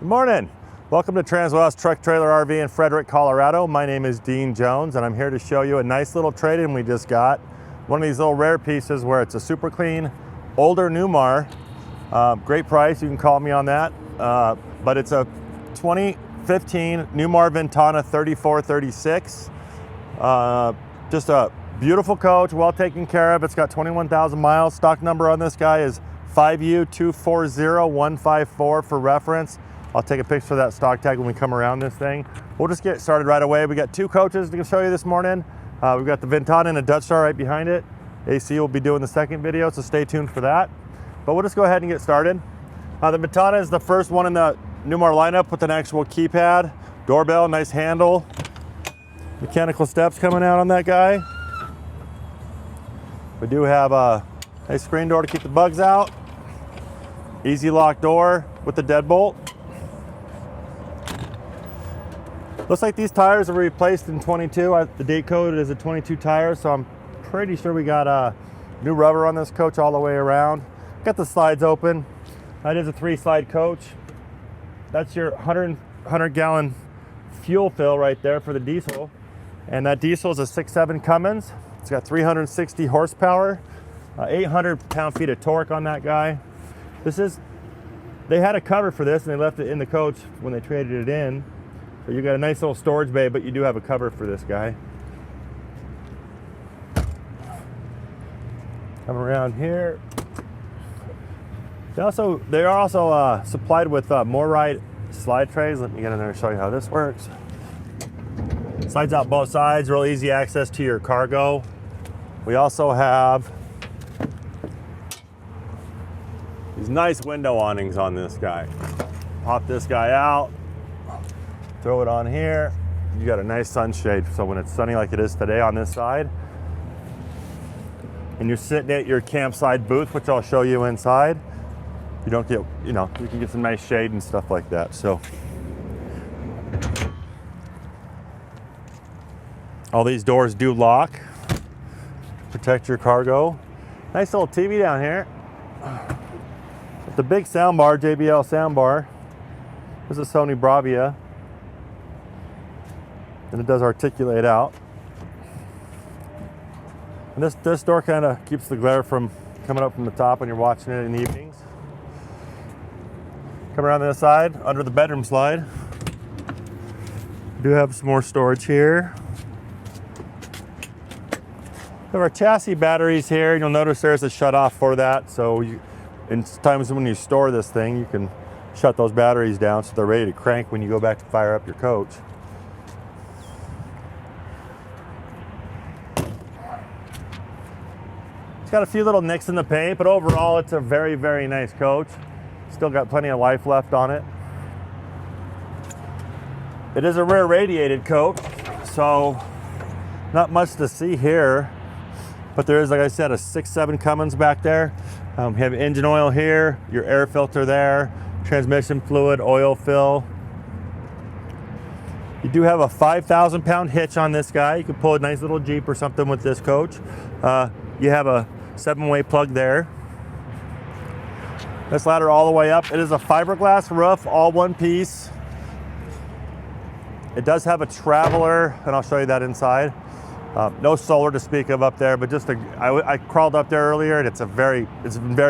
Good morning. Welcome to Transwest Truck Trailer RV in Frederick, Colorado. My name is Dean Jones and I'm here to show you a nice little trade-in we just got. One of these little rare pieces where it's a super clean, older Newmar. Great price, you can call me on that. But it's a 2015 Newmar Ventana 3436. Just a beautiful coach, well taken care of. It's got 21,000 miles. Stock number on this guy is 5U240154 for reference. I'll take a picture of that stock tag when we come around this thing. We'll just get started right away. We got two coaches to show you this morning. We've got the Ventana and a Dutch Star right behind it. AC will be doing the second video, so stay tuned for that. But we'll just go ahead and get started. The Ventana is the first one in the Newmar lineup with an actual keypad, doorbell, nice handle, mechanical steps coming out on that guy. We do have a nice screen door to keep the bugs out. Easy lock door with the deadbolt. Looks like these tires are replaced in 22. The date code is a 22 tire, so I'm pretty sure we got new rubber on this coach all the way around. Got the slides open. That is a 3-slide coach. That's your 100-gallon fuel fill right there for the diesel. And that diesel is a 6.7 Cummins. It's got 360 horsepower, 800 pound-feet of torque on that guy. They had a cover for this and they left it in the coach when they traded it in. So you got a nice little storage bay, but you do have a cover for this guy. Come around here. They are also supplied with MoreRide slide trays. Let me get in there and show you how this works. Slides out both sides, real easy access to your cargo. We also have these nice window awnings on this guy. Pop this guy out. Throw it on here. You got a nice sunshade, so when it's sunny like it is today on this side, and you're sitting at your campsite booth, which I'll show you inside, you don't get, you can get some nice shade and stuff like that. So all these doors do lock, protect your cargo. Nice little TV down here. With the big sound bar, JBL sound bar. There's a Sony Bravia. And it does articulate out. And this door kind of keeps the glare from coming up from the top when you're watching it in the evenings. Come around to this side, under the bedroom slide. We do have some more storage here. We have our chassis batteries here. You'll notice there's a shut off for that. So in times when you store this thing, you can shut those batteries down so they're ready to crank when you go back to fire up your coach. Got a few little nicks in the paint, but overall it's a very, very nice coach. Still got plenty of life left on it. It is a rear radiated coach, so not much to see here, but there is, like I said, a 6.7 Cummins back there. We have engine oil here, your air filter there, transmission fluid, oil fill. You do have a 5,000 pound hitch on this guy. You can pull a nice little Jeep or something with this coach. You have a 7-way plug there. This ladder all the way up. It is a fiberglass roof, all one piece. It does have a traveler, and I'll show you that inside. No solar to speak of up there, but just I crawled up there earlier, and it's in very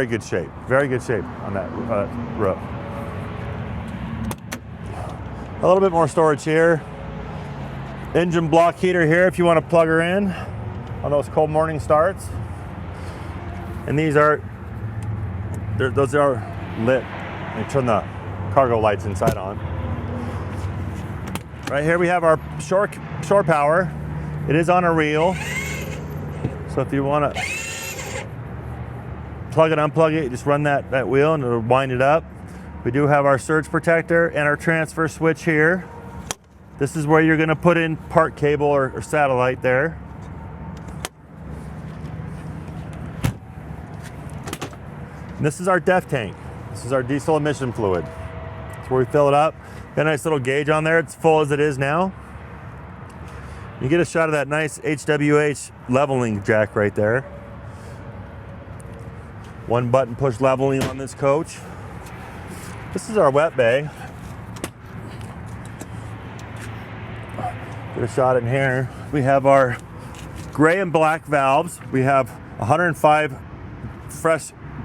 good shape. Very good shape on that roof. A little bit more storage here. Engine block heater here if you want to plug her in on those cold morning starts. And those are lit. They turn the cargo lights inside on. Right here we have our shore power. It is on a reel. So if you want to plug it, unplug it, just run that wheel and it'll wind it up. We do have our surge protector and our transfer switch here. This is where you're going to put in part cable or satellite there. And this is our DEF tank. This is our diesel emission fluid. That's where we fill it up. Got a nice little gauge on there. It's full as it is now. You get a shot of that nice HWH leveling jack right there. One button push leveling on this coach. This is our wet bay. Get a shot in here. We have our gray and black valves. We have 105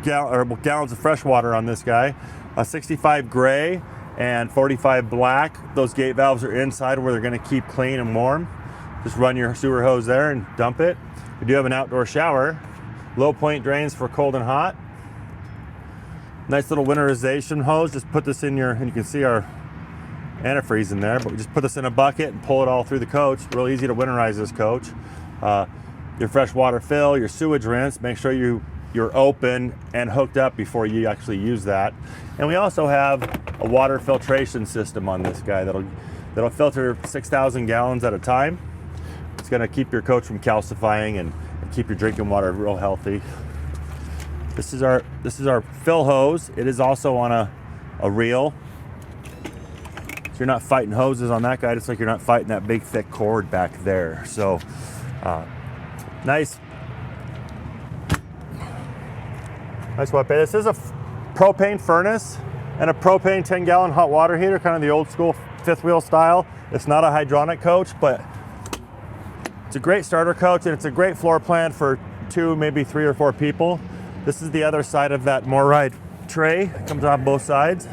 gallons of fresh water on this guy. 65 gray and 45 black. Those gate valves are inside where they're going to keep clean and warm. Just run your sewer hose there and dump it. We do have an outdoor shower. Low point drains for cold and hot. Nice little winterization hose. Just put this in your, and you can see our antifreeze in there, but we just put this in a bucket and pull it all through the coach. Real easy to winterize this coach. Your fresh water fill, your sewage rinse, make sure you're open and hooked up before you actually use that. And we also have a water filtration system on this guy that'll filter 6,000 gallons at a time. It's going to keep your coach from calcifying and keep your drinking water real healthy. This is our fill hose. It is also on a reel. So you're not fighting hoses on that guy, just like you're not fighting that big thick cord back there. So nice wet bay. This is a propane furnace and a propane 10-gallon hot water heater, kind of the old school fifth wheel style. It's not a hydronic coach, but it's a great starter coach, and it's a great floor plan for 2, maybe 3 or 4 people. This is the other side of that MORryde tray. It comes off both sides.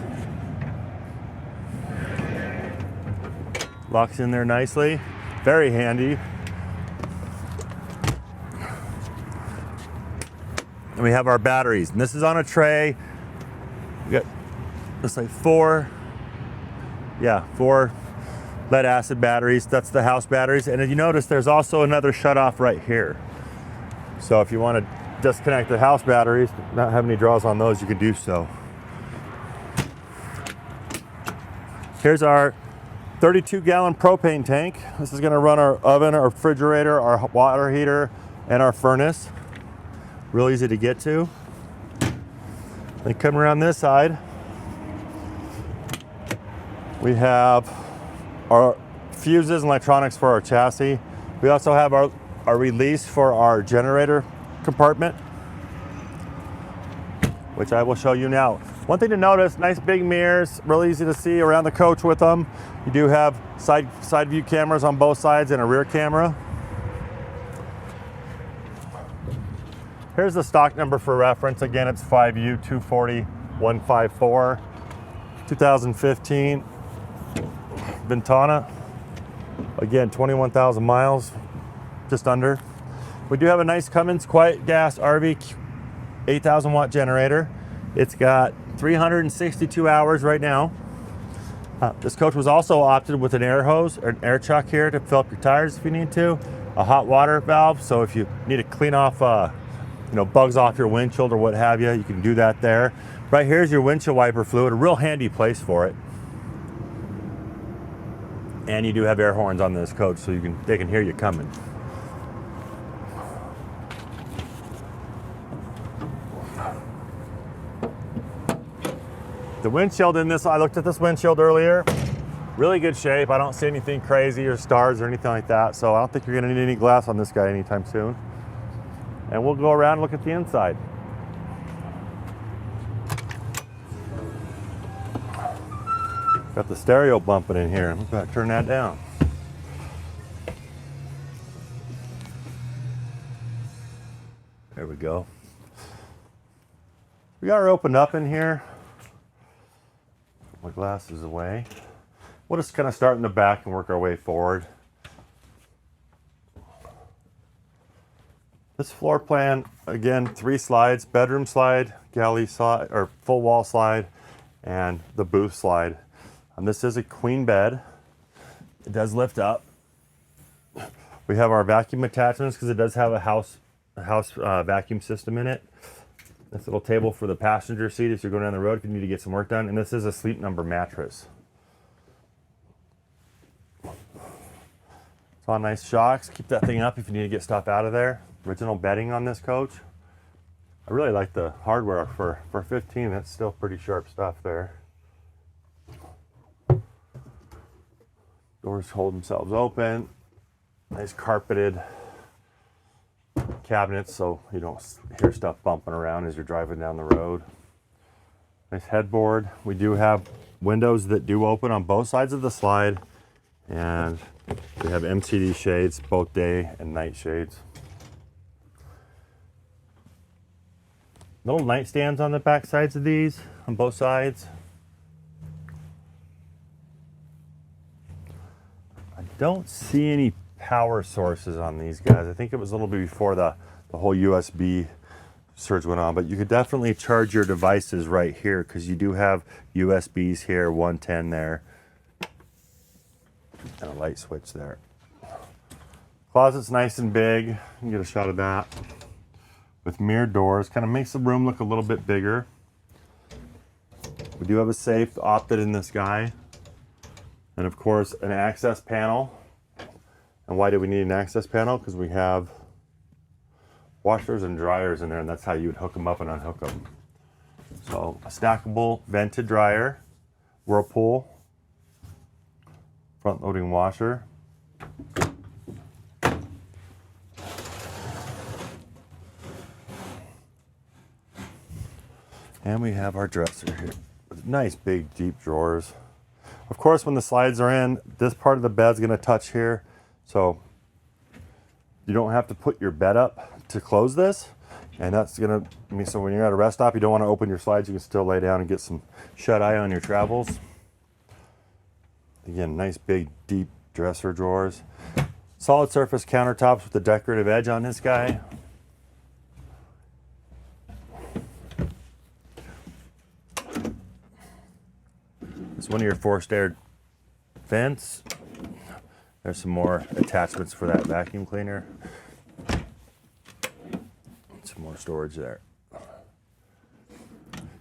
Locks in there nicely. Very handy. And we have our batteries. And this is on a tray. We got just like 4 lead acid batteries. That's the house batteries. And if you notice, there's also another shutoff right here. So if you want to disconnect the house batteries, not have any draws on those, you can do so. Here's our 32-gallon propane tank. This is going to run our oven, our refrigerator, our water heater, and our furnace. Real easy to get to. Then come around this side, we have our fuses and electronics for our chassis. We also have our release for our generator compartment, which I will show you now. One thing to notice, nice big mirrors, real easy to see around the coach with them. You do have side view cameras on both sides and a rear camera. Here's the stock number for reference. Again, it's 5U240154, 2015 Ventana. Again, 21,000 miles, just under. We do have a nice Cummins quiet gas RV 8,000 watt generator. It's got 362 hours right now. This coach was also opted with an air hose or an air chuck here to fill up your tires if you need to. A hot water valve, so if you need to clean off bugs off your windshield or what have you, you can do that there. Right here's your windshield wiper fluid, a real handy place for it. And you do have air horns on this coach, so they can hear you coming. The windshield in this, I looked at this windshield earlier, really good shape. I don't see anything crazy or stars or anything like that, so I don't think you're gonna need any glass on this guy anytime soon. And we'll go around and look at the inside. Got the stereo bumping in here. I'm gonna turn that down. There we go. We got her opened up in here. Put my glasses away. We'll just kind of start in the back and work our way forward. This floor plan, again, 3 slides: bedroom slide, galley slide, or full wall slide, and the booth slide. This is a queen bed. It does lift up. We have our vacuum attachments because it does have a house vacuum system in it. This little table for the passenger seat if you're going down the road if you need to get some work done. And this is a Sleep Number mattress. It's on nice shocks. Keep that thing up if you need to get stuff out of there. Original bedding on this coach. I really like the hardware for 15. That's still pretty sharp stuff there. Doors hold themselves open. Nice carpeted cabinets so you don't hear stuff bumping around as you're driving down the road. Nice headboard. We do have windows that do open on both sides of the slide, And we have MCD shades, both day and night shades. Little nightstands on the back sides of these, on both sides. I don't see any power sources on these guys. I think it was a little bit before the whole USB surge went on, but you could definitely charge your devices right here because you do have USBs here, 110 there, and a light switch there. Closet's nice and big. You can get a shot of that. With mirrored doors, kind of makes the room look a little bit bigger. We do have a safe opted in this guy. And of course, an access panel. And why do we need an access panel? Because we have washers and dryers in there, and that's how you would hook them up and unhook them. So a stackable vented dryer, Whirlpool, front loading washer. And we have our dresser here with nice big deep drawers. Of course, when the slides are in, this part of the bed's gonna touch here. So you don't have to put your bed up to close this. And that's gonna mean, so when you're at a rest stop, you don't wanna open your slides, you can still lay down and get some shut eye on your travels. Again, nice big deep dresser drawers. Solid surface countertops with a decorative edge on this guy. It's one of your forced air vents. There's some more attachments for that vacuum cleaner. Some more storage there.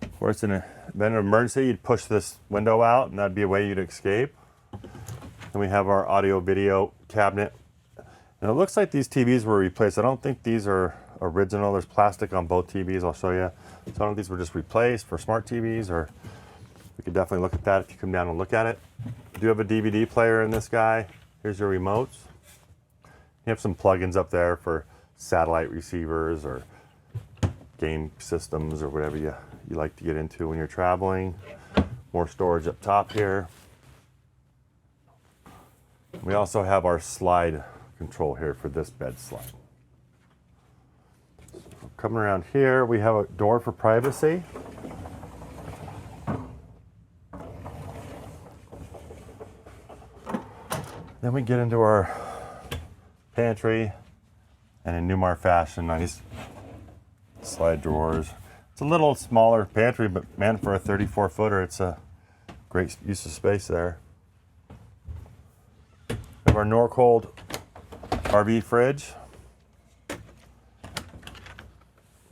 Of course, in an event of emergency, you'd push this window out and that'd be a way you'd escape. Then we have our audio video cabinet. And it looks like these TVs were replaced. I don't think these are original. There's plastic on both TVs, I'll show you. So I don't think these were just replaced for smart TVs, or we could definitely look at that if you come down and look at it. We do have a DVD player in this guy. Here's your remotes. You have some plugins up there for satellite receivers or game systems or whatever you like to get into when you're traveling. More storage up top here. We also have our slide control here for this bed slide. So coming around here, we have a door for privacy. Then we get into our pantry, and in Newmar fashion, nice slide drawers. It's a little smaller pantry, but man, for a 34-footer, it's a great use of space there. We have our Norcold RV fridge. I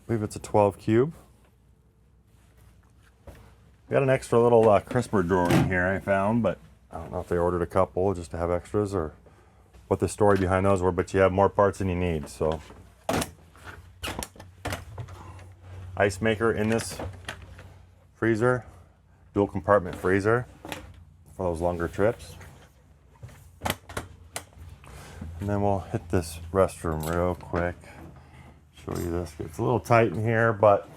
believe it's a 12 cube. We got an extra little crisper drawer in here I found, but I don't know if they ordered a couple just to have extras or what the story behind those were, but you have more parts than you need. So, ice maker in this freezer, dual compartment freezer for those longer trips. And then we'll hit this restroom real quick. Show you this. It's a little tight in here, but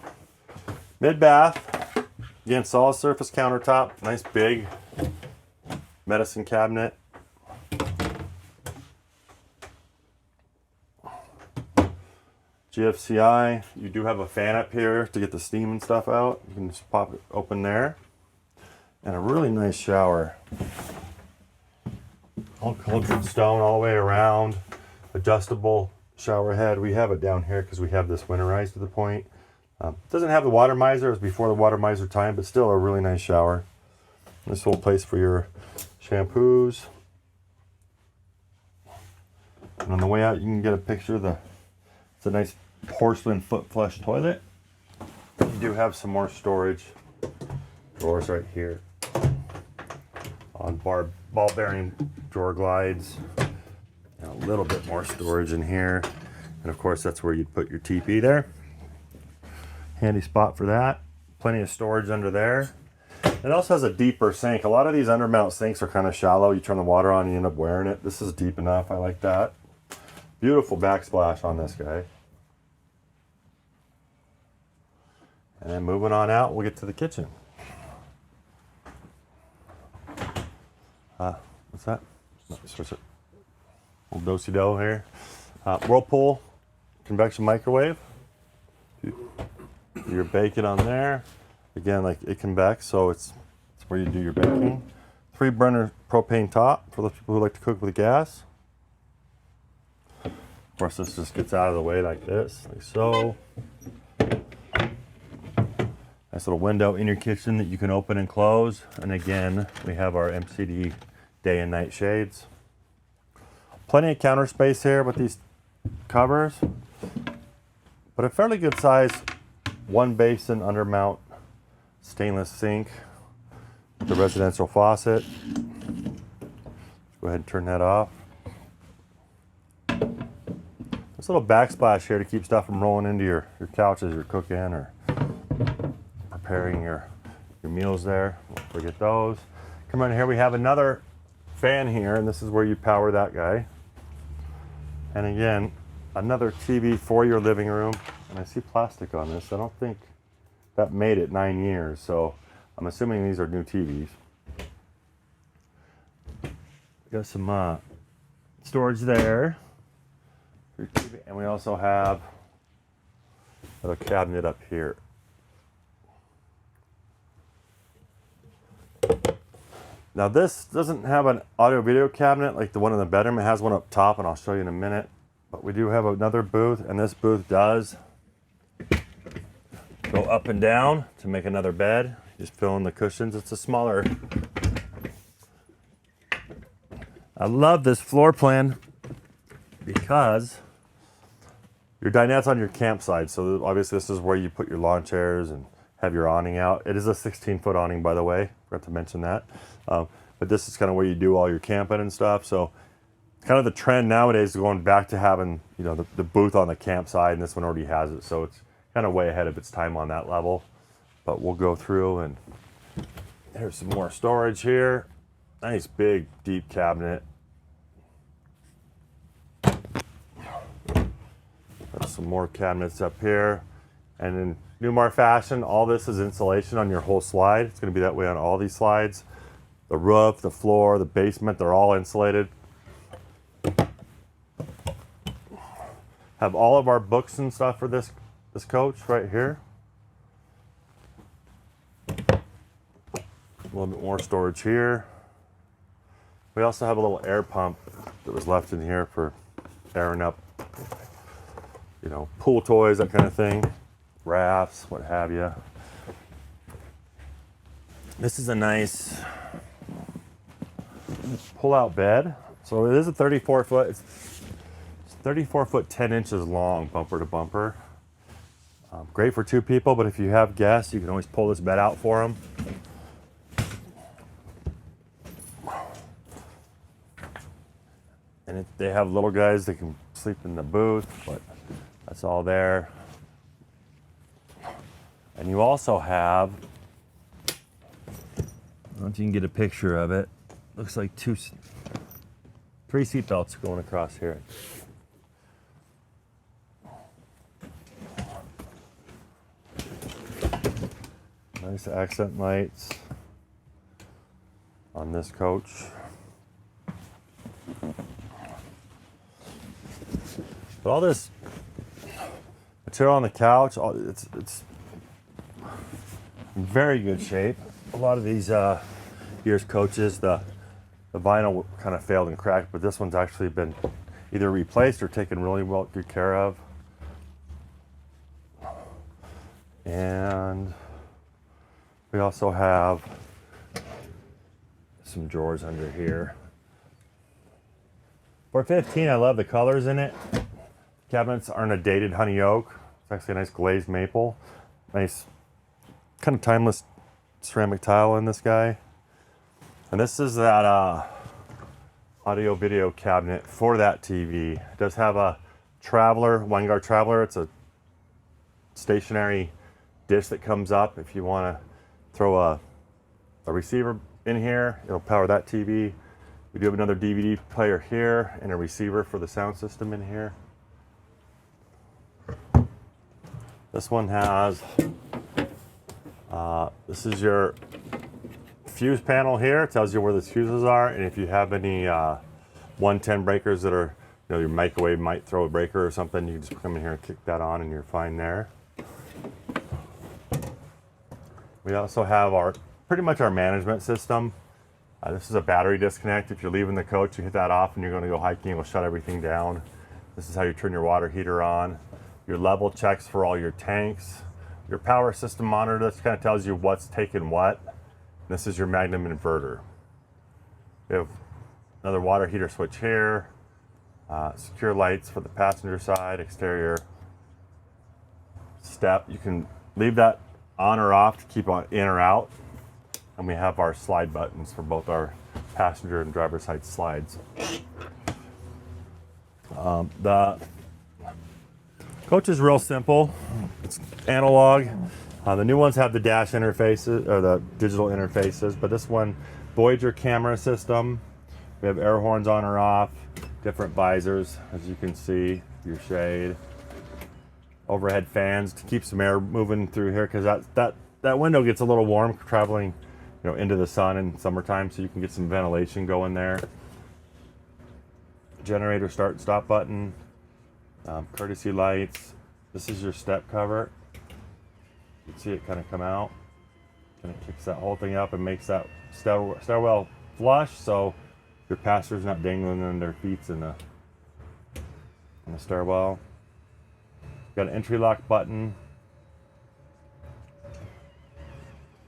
mid-bath. Again, solid surface countertop, nice big medicine cabinet. GFCI, you do have a fan up here to get the steam and stuff out. You can just pop it open there. And a really nice shower. All cultured stone all the way around. Adjustable shower head. We have it down here because we have this winterized to the point. Doesn't have the water miser. It was before the water miser time, but still a really nice shower. This whole place for your shampoos. And on the way out, you can get a picture of it's a nice porcelain foot flush toilet. You do have some more storage drawers right here on ball bearing drawer glides, and a little bit more storage in here. And of course, that's where you'd put your teepee there. Handy spot for that. Plenty of storage under there. It also has a deeper sink. A lot of these undermount sinks are kind of shallow. You turn the water on, you end up wearing it. This is deep enough. I like that. Beautiful backsplash on this guy. And then moving on out, we'll get to the kitchen. What's that? Switch it. A little do-si-do here. Whirlpool convection microwave. Your bacon on there. Again, like it convects, so it's where you do your baking. 3 burner propane top for those people who like to cook with gas. Of course, this just gets out of the way like this, like so. Nice little window in your kitchen that you can open and close. And again, we have our MCD day and night shades. Plenty of counter space here with these covers, but a fairly good size 1 basin undermount stainless sink with the residential faucet. Go ahead and turn that off. This little backsplash here to keep stuff from rolling into your couch as you're cooking or preparing your meals there. Don't forget those. Come on here, we have another fan here, and this is where you power that guy. And again, another TV for your living room. And I see plastic on this. I don't think that made it 9 years, so I'm assuming these are new TVs. Got some storage there. And we also have a cabinet up here. Now this doesn't have an audio video cabinet like the one in the bedroom. It has one up top, and I'll show you in a minute. But we do have another booth, and this booth does go up and down to make another bed. Just fill in the cushions. It's a smaller. I love this floor plan because your dinette's on your campsite. So obviously this is where you put your lawn chairs and have your awning out. It is a 16-foot awning, by the way. Forgot to mention that. But this is kind of where you do all your camping and stuff. So kind of the trend nowadays is going back to having, you know, the booth on the campsite, and this one already has it. So it's kind of way ahead of its time on that level. But we'll go through, and there's some more storage here. Nice big deep cabinet. Got some more cabinets up here. And in Newmar fashion, all this is insulation on your whole slide. It's going to be that way on all these slides. The roof, the floor, the basement, they're all insulated. Have all of our books and stuff for this coach right here. A little bit more storage here. We also have a little air pump that was left in here for airing up, you know, pool toys, that kind of thing, rafts, what have you. This is a nice pull-out bed. So it is a 34-foot. It's 34 foot 10 inches long, bumper to bumper. Great for 2 people, but if you have guests, you can always pull this bed out for them. And if they have little guys, they can sleep in the booth, but that's all there. And you also have, I don't know if you can get a picture of it. Looks like 3 seat belts going across here. Nice accent lights on this coach. But all this material on the couch, it's in very good shape. A lot of these years coaches, the vinyl kind of failed and cracked, but this one's actually been either replaced or taken really well good care of. And we also have some drawers under here. For 15, I love the colors in it. Cabinets aren't a dated honey oak. It's actually a nice glazed maple. Nice, kind of timeless ceramic tile in this guy. And this is that audio video cabinet for that TV. It does have a Traveler, Winegard Traveler. It's a stationary dish that comes up if you want to throw a receiver in here. It'll power that TV. We do have another DVD player here and a receiver for the sound system in here. This one has, this is your fuse panel here. It tells you where the fuses are, and if you have any 110 breakers that are, your microwave might throw a breaker or something. You can just come in here and kick that on and you're fine there. We also have pretty much our management system. This is a battery disconnect. If you're leaving the coach, you hit that off and you're going to go hiking, it will shut everything down. This is how you turn your water heater on. Your level checks for all your tanks. Your power system monitor, this kind of tells you what's taking what. This is your Magnum inverter. We have another water heater switch here. Secure lights for the passenger side, exterior step. You can leave that on or off to keep on in or out. And we have our slide buttons for both our passenger and driver side slides. The coach is real simple. It's analog. The new ones have the dash interfaces or the digital interfaces, but this one, Voyager camera system. We have air horns on or off, different visors, as you can see, your shade. Overhead fans to keep some air moving through here, because that window gets a little warm traveling, into the sun in summertime, so you can get some ventilation going there. Generator start and stop button, courtesy lights. This is your step cover. You can see it kind of come out. Kind of kicks that whole thing up and makes that stairwell flush, so your passenger's not dangling on their feet in the stairwell. Got an entry lock button.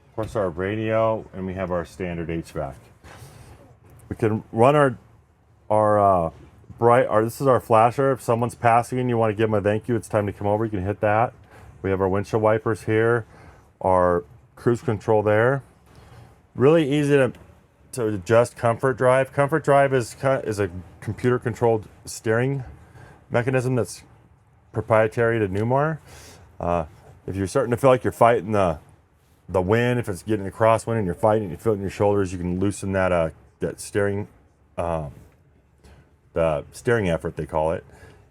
Of course, our radio, and we have our standard HVAC. We can run this is our flasher. If someone's passing and you want to give them a thank you, it's time to come over, you can hit that. We have our windshield wipers here, our cruise control there. Really easy to adjust comfort drive. Comfort drive is a computer controlled steering mechanism that's proprietary to Newmar. If you're starting to feel like you're fighting the wind, if it's getting a crosswind and you're fighting, you feel it in your shoulders, you can loosen that steering, the steering effort they call it,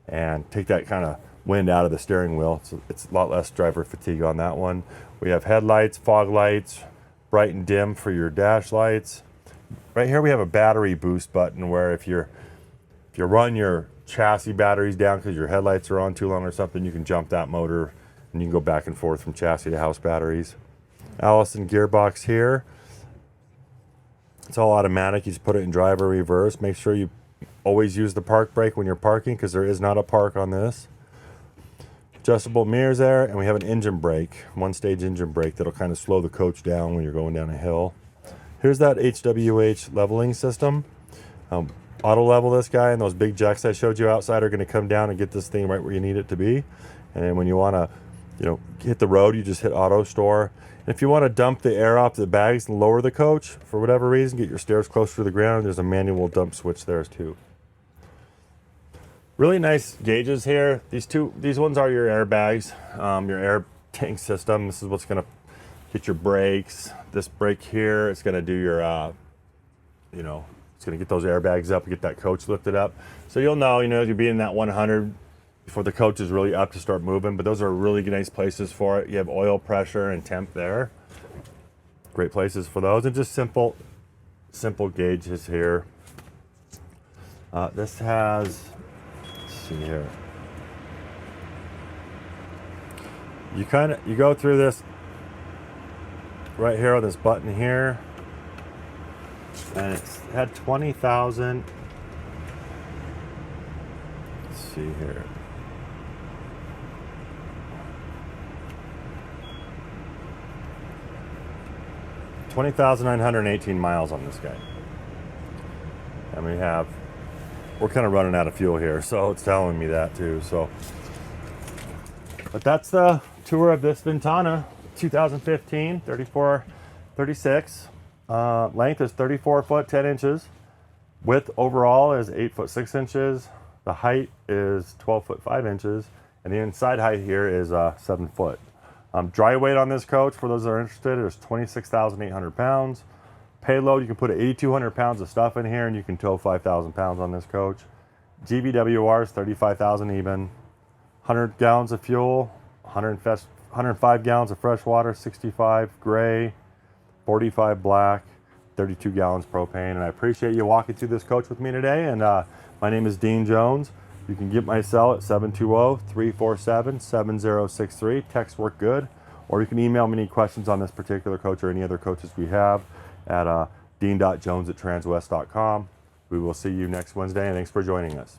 and take that kind of wind out of the steering wheel. So it's a lot less driver fatigue on that one. We have headlights, fog lights, bright and dim for your dash lights. Right here we have a battery boost button where if you run your chassis batteries down because your headlights are on too long or something, you can jump that motor and you can go back and forth from chassis to house batteries. Allison gearbox here. It's all automatic. You just put it in drive or reverse. Make sure you always use the park brake when you're parking, because there is not a park on this. Adjustable mirrors there, and we have an engine brake, one-stage engine brake that'll kind of slow the coach down when you're going down a hill. Here's that HWH leveling system. Auto level this guy, and those big jacks I showed you outside are going to come down and get this thing right where you need it to be. And when you want to, hit the road, you just hit auto store. And if you want to dump the air off the bags and lower the coach for whatever reason, get your stairs closer to the ground, there's a manual dump switch there too. Really nice gauges here. These ones are your airbags, your air tank system. This is what's going to get your brakes. This brake here, it's going to do your, it's going to get those airbags up and get that coach lifted up. So you'll know, you'll be in that 100 before the coach is really up to start moving. But those are really nice places for it. You have oil pressure and temp there. Great places for those, and just simple gauges here. This has. See here. You go through this right here on this button here, and it's had 20,000. Let's see here. $20,918 miles on this guy, and we're kind of running out of fuel here, so it's telling me that too. So, but that's the tour of this Ventana 2015 3436. Length is 34 foot 10 inches. Width overall is 8 foot 6 inches. The height is 12 foot 5 inches, and the inside height here is 7 foot. Dry weight on this coach, for those that are interested, is 26,800 pounds. Payload, you can put 8,200 pounds of stuff in here, and you can tow 5,000 pounds on this coach. GVWR is 35,000 even. 100 gallons of fuel, 105 gallons of fresh water, 65 gray, 45 black, 32 gallons propane. And I appreciate you walking through this coach with me today. And my name is Dean Jones. You can get my cell at 720-347-7063. Text work good. Or you can email me any questions on this particular coach or any other coaches we have at dean.jones@transwest.com. We will see you next Wednesday, and thanks for joining us.